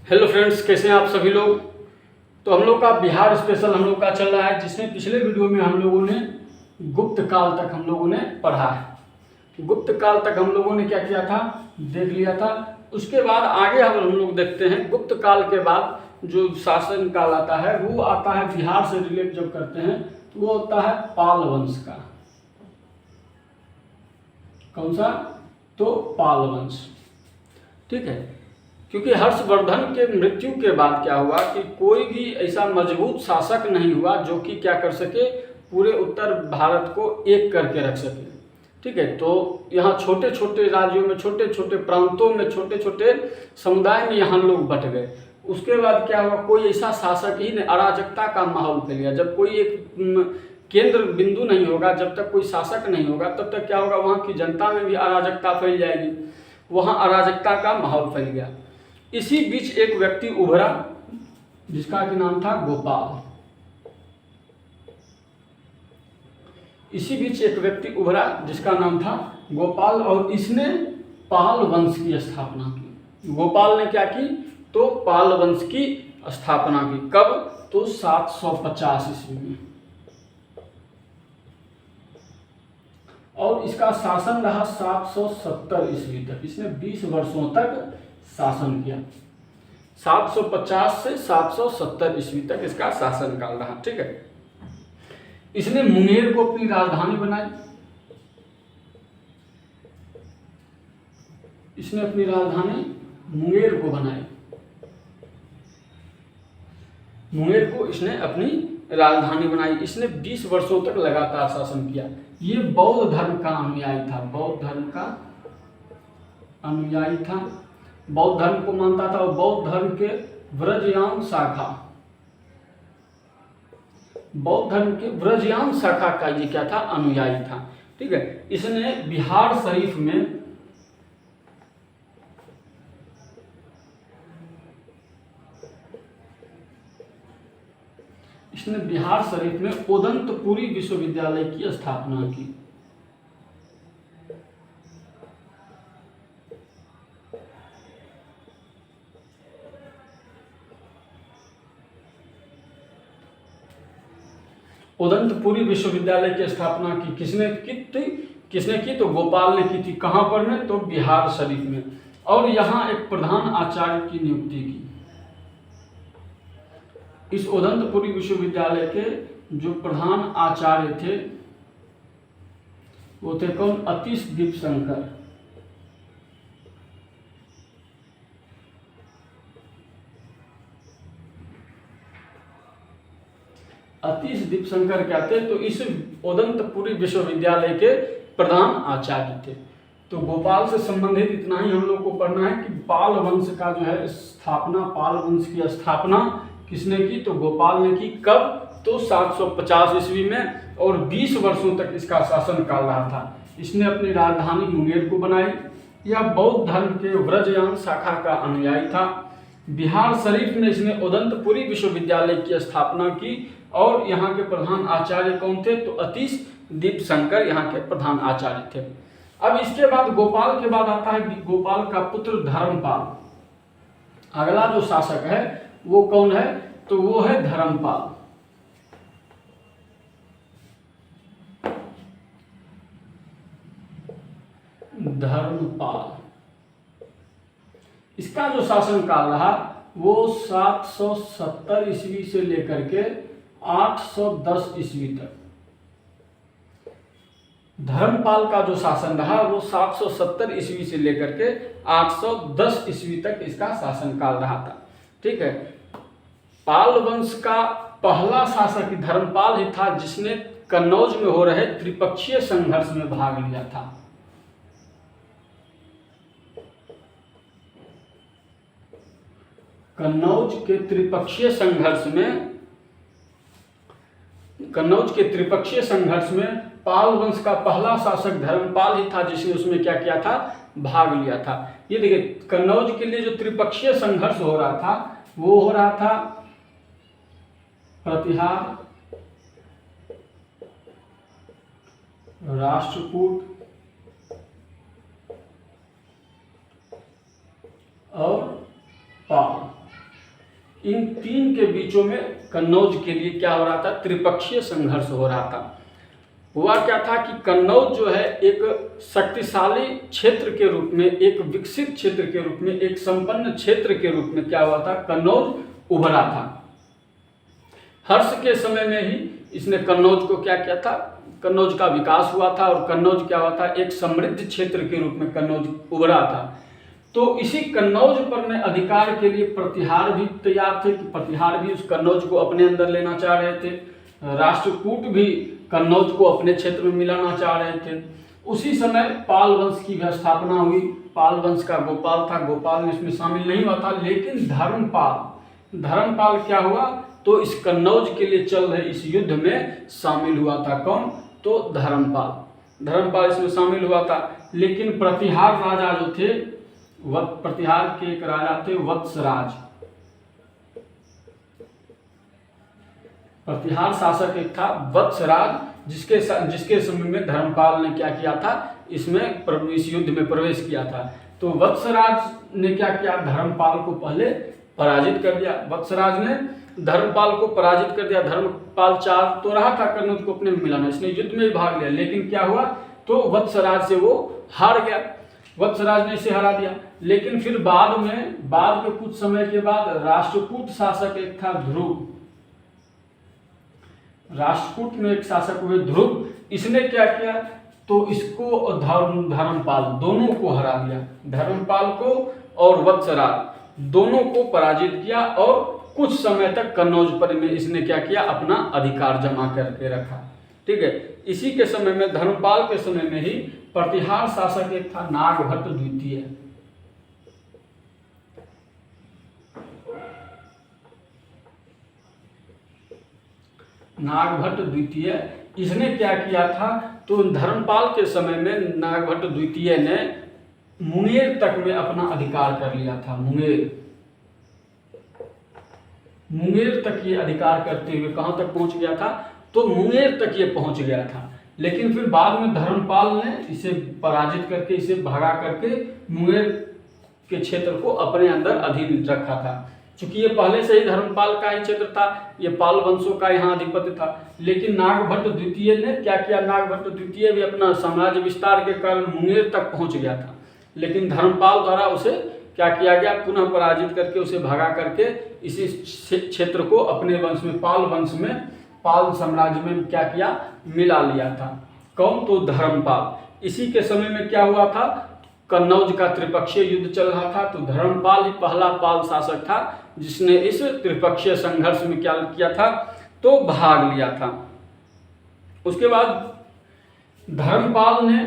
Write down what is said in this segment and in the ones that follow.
Hello friends, कैसे हैं आप सभी लोग। तो हम लोग का बिहार स्पेशल हम लोग का चल रहा है, जिसमें पिछले वीडियो में हम लोगों ने गुप्त काल तक हम लोगों ने पढ़ा है। गुप्त काल तक हम लोगों ने क्या किया था, देख लिया था। उसके बाद आगे हम लोग देखते हैं गुप्त काल के बाद जो शासन काल आता है वो आता है बिहार से रिलेट जब करते हैं तो वो होता है पाल वंश का। कौन सा? तो पाल वंश। ठीक है, क्योंकि हर्षवर्धन के मृत्यु के बाद क्या हुआ कि कोई भी ऐसा मजबूत शासक नहीं हुआ जो कि क्या कर सके, पूरे उत्तर भारत को एक करके रख सके। ठीक है, तो यहाँ छोटे छोटे राज्यों में, छोटे छोटे प्रांतों में, छोटे छोटे समुदाय में यहाँ लोग बट गए। उसके बाद क्या हुआ, कोई ऐसा शासक ही नहीं, अराजकता का माहौल फैल गया। जब कोई एक केंद्र बिंदु नहीं होगा, जब तक कोई शासक नहीं होगा, तब तक क्या होगा, वहाँ की जनता में भी अराजकता फैल जाएगी। वहाँ अराजकता का माहौल फैल गया। इसी बीच एक व्यक्ति उभरा जिसका कि नाम था गोपाल। इसी बीच एक व्यक्ति उभरा जिसका नाम था गोपाल, और इसने पाल वंश की स्थापना की। गोपाल ने क्या की, तो पाल वंश की स्थापना की। कब? तो 750 ईस्वी में। और इसका शासन रहा 770 ईस्वी तक। इसने 20 वर्षों तक शासन किया। 750 से 770 ईस्वी तक इसका शासन काल रहा। ठीक है, इसने मुंगेर को अपनी राजधानी बनाई। इसने अपनी राजधानी मुंगेर को बनाई। मुंगेर को इसने अपनी राजधानी बनाई। इसने 20 वर्षों तक लगातार शासन किया। ये बौद्ध धर्म का अनुयायी था। बौद्ध धर्म का अनुयायी था, बौद्ध धर्म को मानता था। और बौद्ध धर्म के व्रजयाम शाखा, बौद्ध धर्म के व्रजयाम शाखा का ये क्या था, अनुयायी था। ठीक है, इसने बिहार शरीफ में उदंतपुरी विश्वविद्यालय की स्थापना की। उदंतपुरी विश्वविद्यालय की स्थापना की किसने की? तो गोपाल ने की थी। कहां पर में? तो बिहार शरीफ में। और यहां एक प्रधान आचार्य की नियुक्ति की। इस उदंतपुरी विश्वविद्यालय के जो प्रधान आचार्य थे वो थे कौन? अतीश दीपशंकर। अतीश दीपशंकर क्या थे? तो इस उदंतपुरी विश्वविद्यालय के प्रधान आचार्य थे। तो गोपाल से संबंधित इतना ही हम लोग को पढ़ना है कि पाल वंश का जो है स्थापना, पाल वंश की स्थापना किसने की? तो गोपाल ने की। कब? तो 750 ईस्वी में। और 20 वर्षों तक इसका शासन काल रहा था। इसने अपनी राजधानी मुंगेर को बनाई। यह बौद्ध धर्म के व्रजयाम शाखा का अनुयायी था। बिहार शरीफ में इसने उदंतपुरी विश्वविद्यालय की स्थापना की। और यहाँ के प्रधान आचार्य कौन थे? तो अतीश दीपशंकर यहाँ के प्रधान आचार्य थे। अब इसके बाद गोपाल के बाद आता है गोपाल का पुत्र धर्मपाल। अगला जो शासक है वो कौन है? तो वो है धर्मपाल। धर्मपाल, इसका जो शासन काल रहा वो 770 ईस्वी से लेकर के 810 ईस्वी तक। धर्मपाल का जो शासन रहा वो 770 ईस्वी से लेकर के 810 ईस्वी तक इसका शासन काल रहा था। ठीक है, पाल वंश का पहला शासक धर्मपाल ही था जिसने कन्नौज में हो रहे त्रिपक्षीय संघर्ष में भाग लिया था। कन्नौज के त्रिपक्षीय संघर्ष में पाल वंश का पहला शासक धर्मपाल ही था जिसने उसमें क्या किया था, भाग लिया था। ये देखिए, कन्नौज के लिए जो त्रिपक्षीय संघर्ष हो रहा था वो हो रहा था प्रतिहार, राष्ट्रकूट और पाल। इन तीन के बीचों में कन्नौज के लिए क्या हो रहा था, त्रिपक्षीय संघर्ष हो रहा था। हुआ क्या था कि कन्नौज जो है एक शक्तिशाली क्षेत्र के रूप में, एक विकसित क्षेत्र के रूप में, एक संपन्न क्षेत्र के रूप में क्या हुआ था, कन्नौज उभरा था। हर्ष के समय में ही इसने कन्नौज को क्या किया था, कन्नौज का विकास हुआ था और कन्नौज क्या हुआ था, एक समृद्ध क्षेत्र के रूप में कन्नौज उभरा था। तो इसी कन्नौज पर में अधिकार के लिए प्रतिहार भी तैयार थे कि प्रतिहार भी उस कन्नौज को अपने अंदर लेना चाह रहे थे। राष्ट्रकूट भी कन्नौज को अपने क्षेत्र में मिलाना चाह रहे थे। उसी समय पाल वंश की भी स्थापना हुई। पाल वंश का गोपाल था, गोपाल में इसमें शामिल नहीं हुआ था, लेकिन धर्मपाल क्या हुआ, तो इस कन्नौज के लिए चल रहे इस युद्ध में शामिल हुआ था। कौन, तो धर्मपाल इसमें शामिल हुआ था। लेकिन प्रतिहार राजा जो थे, प्रतिहार के एक राजा थे वत्सराज। प्रतिहार शासक एक था वत्सराज, जिसके समय में धर्मपाल ने क्या किया था, इसमें इस युद्ध में प्रवेश किया था। तो वत्सराज ने क्या किया, धर्मपाल को पहले पराजित कर दिया। वत्सराज ने धर्मपाल को पराजित कर दिया। धर्मपाल चाह तो रहा था कन्नौज को अपने में मिलाना, इसने युद्ध में भी भाग लिया, लेकिन क्या हुआ, तो वत्सराज से वो हार गया। वत्सराज ने इसे हरा दिया। लेकिन फिर बाद के कुछ समय के बाद राष्ट्रकूट शासक एक था ध्रुव। राष्ट्रकूट में एक शासक हुए ध्रुव। इसने क्या किया, तो इसको और धर्मपाल दोनों को हरा दिया। धर्मपाल को और वत्सराज दोनों को पराजित किया और कुछ समय तक कन्नौज पर में इसने क्या किया, अपना अधिकार जमा करके रखा। ठीक है। इसी के समय में, धर्मपाल के समय में ही प्रतिहार शासक एक था नागभट्ट द्वितीय। नागभट्ट द्वितीय इसने क्या किया था, तो धर्मपाल के समय में नागभट्ट द्वितीय ने मुंगेर तक में अपना अधिकार कर लिया था। मुंगेर तक ये अधिकार करते हुए कहां तक पहुंच गया था, तो मुंगेर तक ये पहुंच गया था। लेकिन फिर बाद में धर्मपाल ने इसे पराजित करके, इसे भगा करके मुंगेर के क्षेत्र को अपने अंदर अधीन रखा था। चूंकि ये पहले से ही धर्मपाल का ही क्षेत्र था, ये पाल वंशों का यहाँ आधिपत्य था। लेकिन नागभट्ट द्वितीय ने क्या किया, नागभट्ट द्वितीय भी अपना साम्राज्य विस्तार के कारण मुंगेर तक पहुंच गया था। लेकिन धर्मपाल द्वारा उसे क्या किया गया, पुनः पराजित करके उसे भगा करके इसी क्षेत्र को अपने वंश में, पाल वंश में, पाल साम्राज्य में क्या किया, मिला लिया था। कौन, तो धर्मपाल। इसी के समय में क्या हुआ था, कन्नौज का त्रिपक्षीय युद्ध चल रहा था। तो धर्मपाल ही पहला पाल शासक था जिसने इस त्रिपक्षीय संघर्ष में क्या किया था, तो भाग लिया था। उसके बाद धर्मपाल ने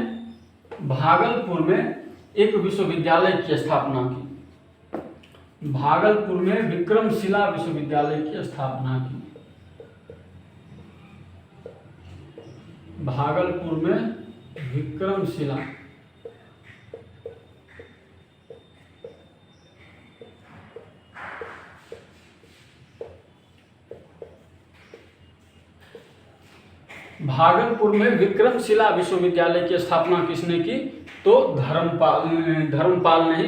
भागलपुर में एक विश्वविद्यालय की स्थापना की। भागलपुर में विक्रमशिला विश्वविद्यालय की स्थापना की। भागलपुर में विक्रमशिला विश्वविद्यालय की स्थापना किसने की, तो धर्मपाल ने ही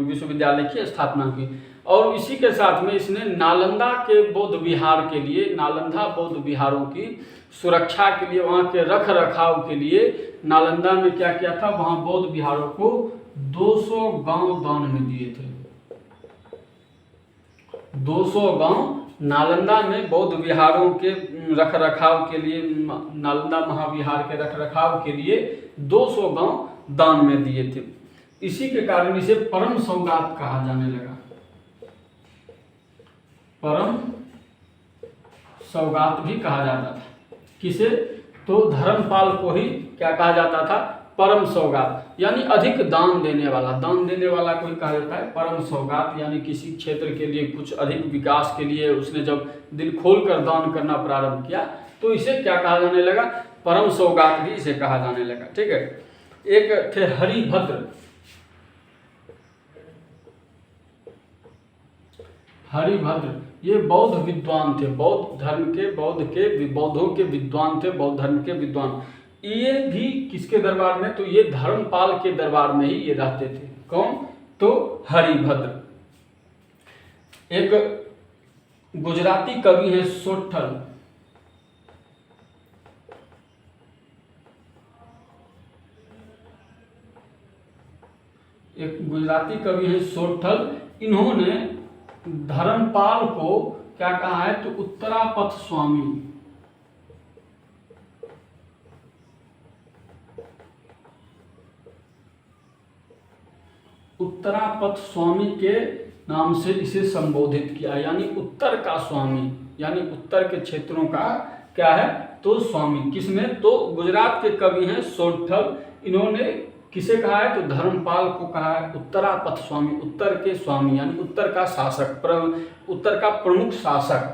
विश्वविद्यालय की स्थापना की। और इसी के साथ में इसने नालंदा के बौद्ध विहार के लिए, नालंदा बौद्ध विहारों की सुरक्षा के लिए, वहाँ के रख रखाव के लिए नालंदा में क्या किया था, वहाँ बौद्ध विहारों को 200 गांव दान में दिए थे। 200 गांव नालंदा में बौद्ध विहारों के रख रखाव के लिए, नालंदा महाविहार के रख रखाव के लिए 200 गांव दान में दिए थे। इसी के कारण इसे परम सौगात कहा जाने लगा। परम सौगात भी कहा जाता था। किसे, तो धर्मपाल को ही क्या कहा जाता था, परम सौगात, यानी अधिक दान देने वाला। दान देने वाला को ही कहा जाता है परम सौगात। यानी किसी क्षेत्र के लिए, कुछ अधिक विकास के लिए उसने जब दिल खोलकर दान करना प्रारंभ किया, तो इसे क्या कहा जाने लगा, परम सौगात भी इसे कहा जाने लगा। ठीक है। एक थे हरिभद्र। हरिभद्र ये बौद्ध विद्वान थे, बौद्ध धर्म के, बौद्धों के विद्वान थे, बौद्ध धर्म के विद्वान। ये भी किसके दरबार में, तो ये धर्मपाल के दरबार में ही ये रहते थे। कौन, तो हरिभद्र। एक गुजराती कवि हैं सोट्ठल। एक गुजराती कवि हैं सोट्ठल। इन्होंने धर्मपाल को क्या कहा है, तो उत्तरापथ स्वामी। उत्तरापथ स्वामी के नाम से इसे संबोधित किया, यानी उत्तर का स्वामी, यानी उत्तर के क्षेत्रों का क्या है, तो स्वामी। किसने, तो गुजरात के कवि हैं सोट्ठल। इन्होंने किसे कहा है, तो धर्मपाल को कहा है उत्तरापथ स्वामी, उत्तर के स्वामी, यानी उत्तर का शासक, उत्तर का प्रमुख शासक।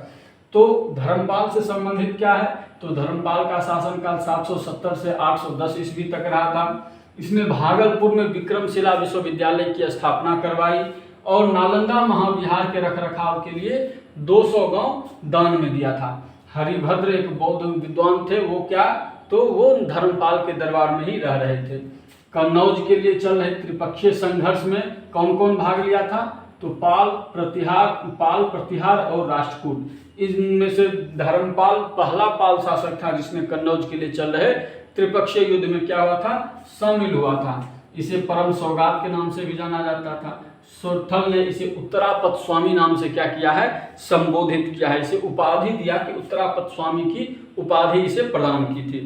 तो धर्मपाल से संबंधित क्या है, तो धर्मपाल का शासनकाल 770 से 810 ईस्वी तक रहा था। इसने भागलपुर में विक्रमशिला विश्वविद्यालय की स्थापना करवाई और नालंदा महाविहार के रखरखाव के लिए 200 गांव दान में दिया था। हरिभद्र एक बौद्ध विद्वान थे, वो क्या, तो वो धर्मपाल के दरबार में ही रह रहे थे। कन्नौज के लिए चल रहे त्रिपक्षीय संघर्ष में कौन कौन भाग लिया था, तो पाल, प्रतिहार और राष्ट्रकूट। इनमें से धर्मपाल पहला पाल शासक था जिसने कन्नौज के लिए चल रहे त्रिपक्षीय युद्ध में क्या हुआ था, शामिल हुआ था। इसे परम सौगात के नाम से भी जाना जाता था। सोट्ठल ने इसे उत्तरापथ स्वामी नाम से क्या किया है, संबोधित किया है, इसे उपाधि दिया कि उत्तरापथ स्वामी की उपाधि इसे प्रदान की थी।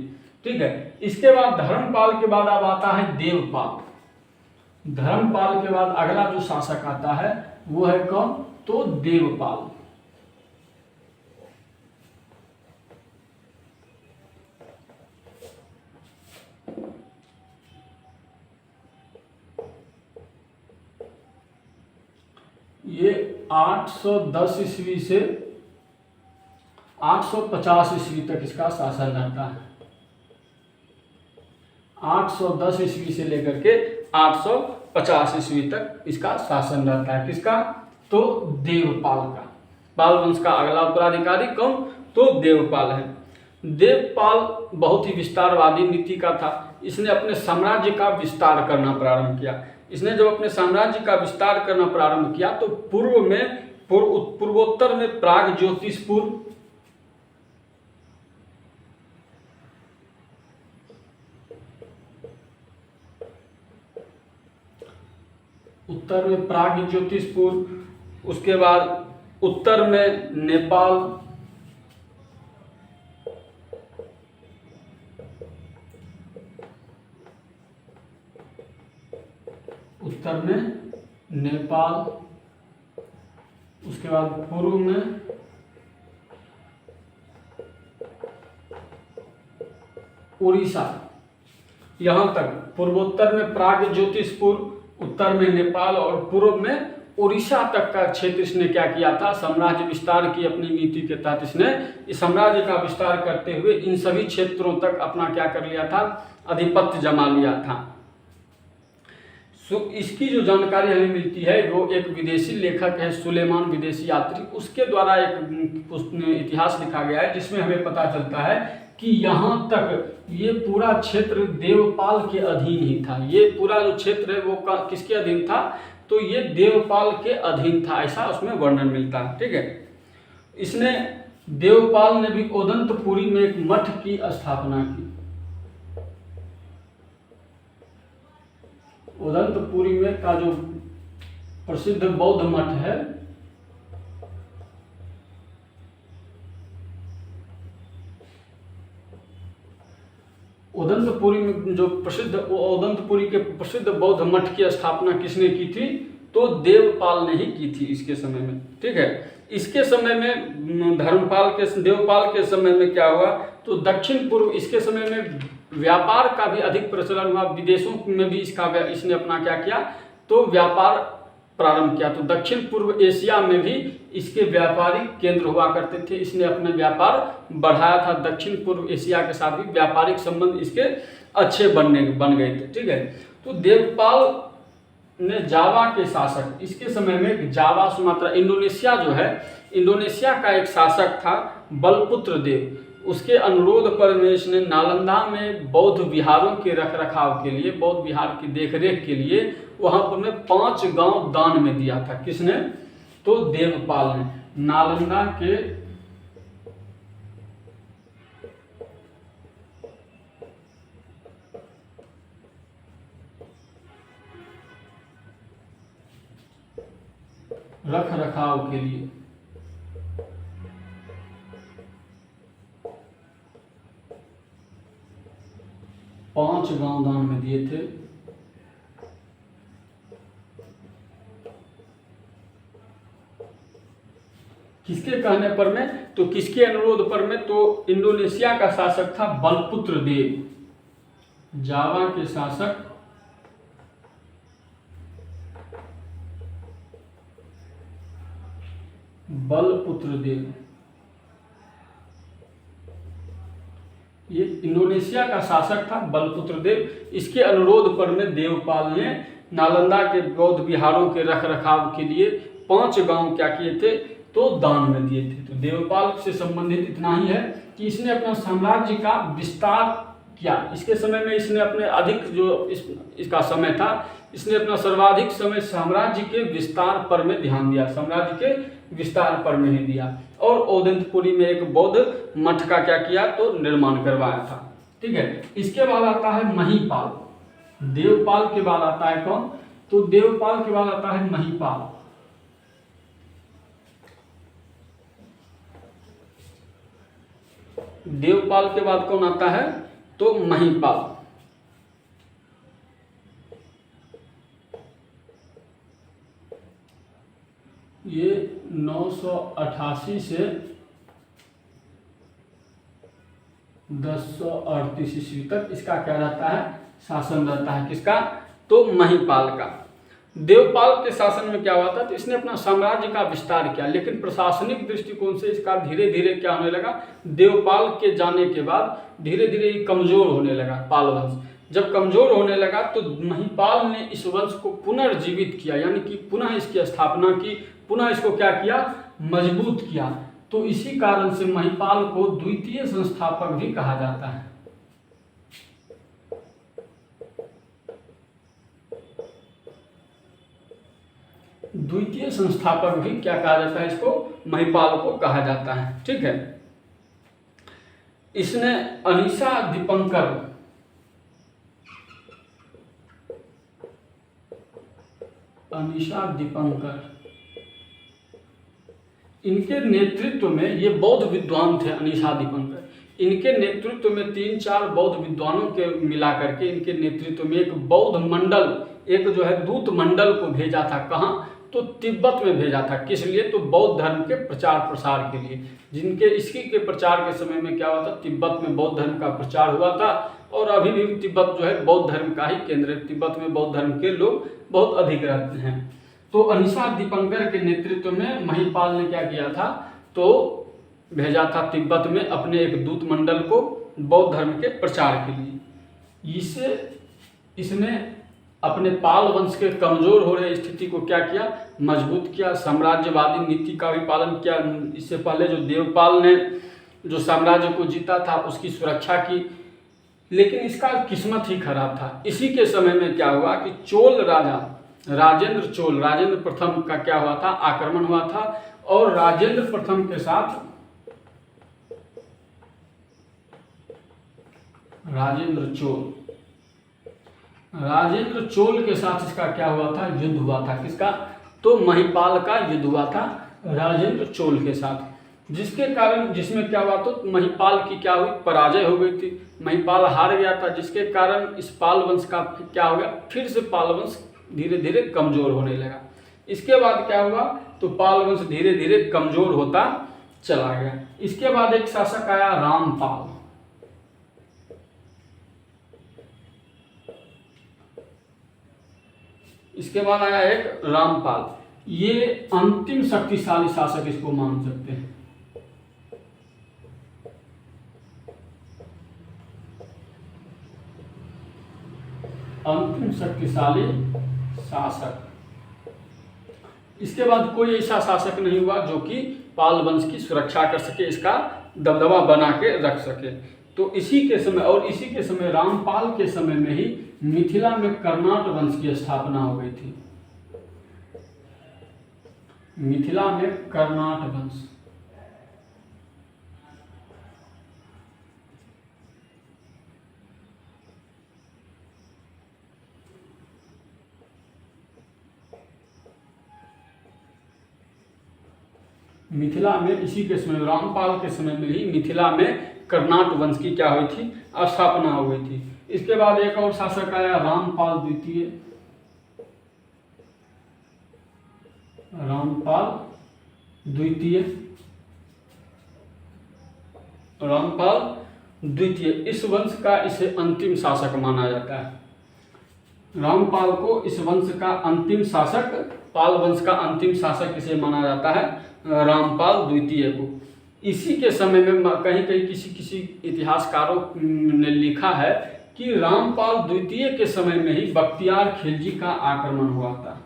ठीक है। इसके बाद धर्मपाल के बाद अब आता है देवपाल। धर्मपाल के बाद अगला जो शासक आता है वो है कौन, तो देवपाल। ये 810 ईस्वी से 850 ईस्वी तक इसका शासन रहता है। 810 ईस्वी से लेकर के 850 ईस्वी तक इसका शासन रहता है। किसका, तो देवपाल का। पाल वंश का अगला उत्तराधिकारी कौन, तो देवपाल है। देवपाल बहुत ही विस्तारवादी नीति का था। इसने अपने साम्राज्य का विस्तार करना प्रारंभ किया। इसने जब अपने साम्राज्य का विस्तार करना प्रारंभ किया तो पूर्वोत्तर में प्राग ज्योतिषपुर, उत्तर में प्राग ज्योतिषपुर, उसके बाद उत्तर में नेपाल, उत्तर में नेपाल, उसके बाद पूर्व में उड़ीसा। यहाँ तक पूर्वोत्तर में प्राग ज्योतिषपुर, उत्तर में नेपाल और पूर्व में उड़ीसा तक का क्षेत्र इसने क्या किया था, साम्राज्य विस्तार की अपनी नीति के तहत इसने इस साम्राज्य का विस्तार करते हुए इन सभी क्षेत्रों तक अपना क्या कर लिया था, आधिपत्य जमा लिया था। इसकी जो जानकारी हमें मिलती है वो एक विदेशी लेखक है सुलेमान विदेशी यात्री, उसके द्वारा एक इतिहास लिखा गया है जिसमें हमें पता चलता है कि यहाँ तक ये पूरा क्षेत्र देवपाल के अधीन ही था। ये पूरा जो क्षेत्र है वो किसके अधीन था, तो ये देवपाल के अधीन था, ऐसा उसमें वर्णन मिलता है। ठीक है। इसने देवपाल ने भी ओदंतपुरी में एक मठ की स्थापना की। ओदंतपुरी में का जो प्रसिद्ध बौद्ध मठ है, ओदंतपुरी में जो प्रसिद्ध ओदंतपुरी के प्रसिद्ध बौद्ध मठ की स्थापना किसने की थी, तो देवपाल ने ही की थी इसके समय में। ठीक है। इसके समय में देवपाल के समय में क्या हुआ, तो दक्षिण पूर्व इसके समय में व्यापार का भी अधिक प्रचलन हुआ। विदेशों में भी इसने अपना क्या किया, तो व्यापार प्रारंभ किया। तो दक्षिण पूर्व एशिया में भी इसके व्यापारिक केंद्र हुआ करते थे। इसने अपने व्यापार बढ़ाया था। दक्षिण पूर्व एशिया के साथ भी व्यापारिक संबंध इसके अच्छे बन गए थे। ठीक है। तो देवपाल ने जावा के शासक, इसके समय में जावा सुमात्रा इंडोनेशिया जो है, इंडोनेशिया का एक शासक था बलपुत्र देव। उसके अनुरोध पर इसने नालंदा में बौद्ध विहारों के रखरखाव के लिए, बौद्ध विहार की देखरेख के लिए वहाँ पर 5 गांव दान में दिया था। किसने, तो देवपाल ने। नालंदा के रख रखाव के लिए पांच गांव दान में दिए थे। किसके कहने पर में? तो किसके अनुरोध पर में? तो इंडोनेशिया का शासक था बलपुत्र देव, जावा के शासक बलपुत्र देव। ये इंडोनेशिया का शासक था बलपुत्र देव। इसके अनुरोध पर में देवपाल ने नालंदा के बौद्ध विहारों के रख रखाव के लिए 5 गांव क्या किए थे? तो दान में दिए थे। तो देवपाल से संबंधित इतना ही है कि इसने अपना साम्राज्य का विस्तार किया। इसके समय में इसने अपने अधिक जो इसका समय था, इसने अपना सर्वाधिक समय साम्राज्य के विस्तार पर में ध्यान दिया, साम्राज्य के विस्तार पर में ही दिया। और ओदंतपुरी में एक बौद्ध मठ का क्या किया? तो निर्माण करवाया था। ठीक है। इसके बाद आता है महीपाल। देवपाल के बाद आता है कौन? तो देवपाल के बाद आता है महीपाल। देवपाल के बाद कौन आता है? तो महीपाल। ये 988 से 1038 ईस्वी तक इसका क्या रहता है? शासन रहता है। किसका? तो महीपाल का। देवपाल के शासन में क्या हुआ था? तो इसने अपना साम्राज्य का विस्तार किया, लेकिन प्रशासनिक दृष्टिकोण से इसका धीरे धीरे क्या होने लगा? देवपाल के जाने के बाद धीरे धीरे ये कमजोर होने लगा पाल वंश। जब कमजोर होने लगा तो महीपाल ने इस वंश को पुनर्जीवित किया, यानी कि पुनः इसकी स्थापना की, पुनः इसको क्या किया? मजबूत किया। तो इसी कारण से महीपाल को द्वितीय संस्थापक भी कहा जाता है। द्वितीय संस्थापक भी क्या कहा जाता है? इसको महीपाल को कहा जाता है। ठीक है। इसने अनीसा दीपंकर इनके नेतृत्व में, ये बौद्ध विद्वान थे अनीसा दीपंकर, इनके नेतृत्व में 3-4 बौद्ध विद्वानों के मिला करके इनके नेतृत्व में एक बौद्ध मंडल, एक जो है दूत मंडल को भेजा था। कहाँ? तो तिब्बत में भेजा था। किस लिए? तो बौद्ध धर्म के प्रचार प्रसार के लिए। जिनके इसकी के प्रचार के समय में क्या हुआ था? तिब्बत में बौद्ध धर्म का प्रचार हुआ था। और अभी भी तिब्बत जो है बौद्ध धर्म का ही केंद्र है। तिब्बत में बौद्ध धर्म के लोग बहुत अधिक रहते हैं। तो अनीसा दीपंकर के नेतृत्व में महीपाल ने क्या किया था? तो भेजा था तिब्बत में अपने एक दूत मंडल को बौद्ध धर्म के प्रचार के लिए। इसने अपने पाल वंश के कमजोर हो रहे स्थिति को क्या किया? मजबूत किया। साम्राज्यवादी नीति का भी पालन किया। इससे पहले जो देवपाल ने जो साम्राज्य को जीता था उसकी सुरक्षा की, लेकिन इसका किस्मत ही खराब था। इसी के समय में क्या हुआ कि चोल राजा राजेंद्र प्रथम का क्या हुआ था? आक्रमण हुआ था। और राजेंद्र प्रथम के साथ राजेंद्र चोल के साथ इसका क्या हुआ था? युद्ध हुआ था। किसका? तो महीपाल का युद्ध हुआ था राजेंद्र चोल के साथ, जिसमें क्या हुआ? तो महीपाल की क्या हुई? पराजय हो गई थी। महीपाल हार गया था, जिसके कारण इस पाल वंश का क्या हो गया? फिर से पाल वंश धीरे धीरे कमजोर होने लगा। इसके बाद क्या हुआ? तो पाल वंश धीरे धीरे कमजोर होता चला गया। इसके बाद एक शासक आया रामपाल। इसके बाद आया एक रामपाल। ये अंतिम शक्तिशाली शासक इसको मान सकते हैं। अंतिम शक्तिशाली शासक। इसके बाद कोई ऐसा शासक नहीं हुआ जो कि पाल वंश की सुरक्षा कर सके, इसका दबदबा बना के रख सके। तो इसी के समय रामपाल के समय में ही मिथिला में कर्नाट वंश की स्थापना हो गई थी। मिथिला में कर्नाट वंश। मिथिला में इसी के समय, रामपाल के समय में ही मिथिला में कर्नाट वंश की क्या हुई थी, स्थापना हुई थी। इसके बाद एक और शासक आया रामपाल द्वितीय। रामपाल द्वितीय, रामपाल द्वितीय इस वंश का इसे अंतिम शासक माना जाता है। रामपाल को इस वंश का अंतिम शासक, पाल वंश का अंतिम शासक इसे माना जाता है, रामपाल द्वितीय को। इसी के समय में कहीं कहीं किसी इतिहासकारों ने लिखा है कि रामपाल द्वितीय के समय में ही बख्तियार खिलजी का आक्रमण हुआ था।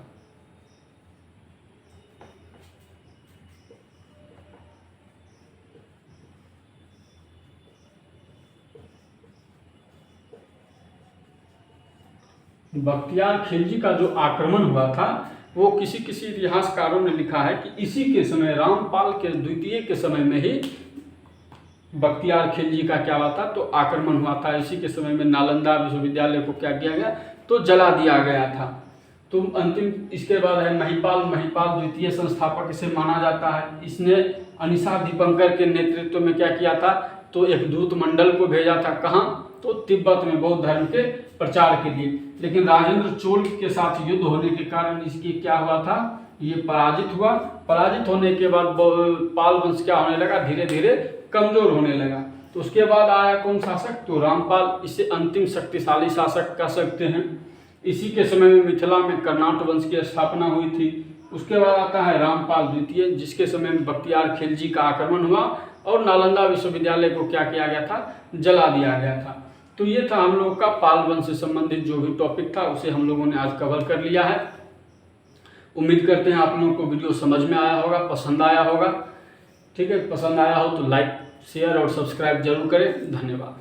बख्तियार खिलजी का जो आक्रमण हुआ था वो किसी इतिहासकारों ने लिखा है कि इसी के समय, रामपाल के द्वितीय के समय में ही बख्तियार खिलजी का क्या हुआ था, तो आक्रमण हुआ था। इसी के समय में नालंदा विश्वविद्यालय को क्या किया गया, तो जला दिया गया था। तो अंतिम इसके बाद है महिपाल। महिपाल द्वितीय संस्थापक इसे माना जाता है। इसने अनिशा दीपंकर के नेतृत्व में क्या किया था, तो एक दूत मंडल को भेजा था, कहाँ, तो तिब्बत में बौद्ध धर्म के प्रचार के लिए। लेकिन राजेंद्र चोल के साथ युद्ध होने के कारण इसकी क्या हुआ था, ये पराजित हुआ। पराजित होने के बाद पाल वंश क्या होने लगा, धीरे धीरे कमजोर होने लगा। तो उसके बाद आया कौन शासक, तो रामपाल। इसे अंतिम शक्तिशाली शासक कह सकते हैं। इसी के समय में मिथिला में कर्नाट वंश की स्थापना हुई थी। उसके बाद आता है रामपाल द्वितीय, जिसके समय में बख्तियार खिलजी का आक्रमण हुआ और नालंदा विश्वविद्यालय को क्या किया गया था, जला दिया गया था। तो ये था हम लोगों का पाल वंश से संबंधित जो भी टॉपिक था, उसे हम लोगों ने आज कवर कर लिया है। उम्मीद करते हैं आप लोगों को वीडियो समझ में आया होगा, पसंद आया होगा। ठीक है, पसंद आया हो तो लाइक, शेयर और सब्सक्राइब जरूर करें। धन्यवाद।